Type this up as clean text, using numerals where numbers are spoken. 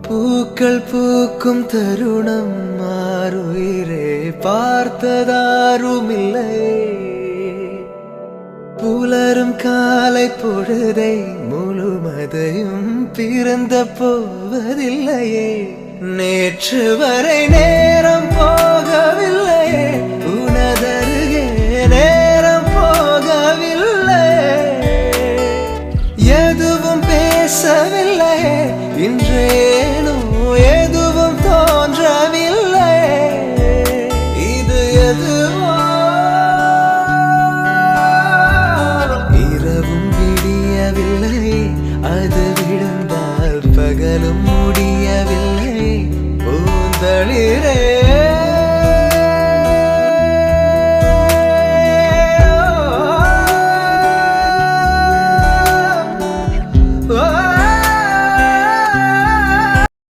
பூக்கள் பூக்கும் தருணம் மாறுயிரே பார்த்ததாருமில்லை. புலரும் காலை பொழுதை முழுமதையும் பிறந்த போவதில்லையே. நேற்று வரை நேரம் போகவில்லையே, உனதருகே நேரம் போகவில்லை. எதுவும் பேசவில்லையே, இன்றேனோ எதுவும் தோன்றவில்லை. இது எதுவோ இரவும் விடியவில்லை, அது விழுந்தால் பகலும் முடியவில்லை. பூந்தளிரே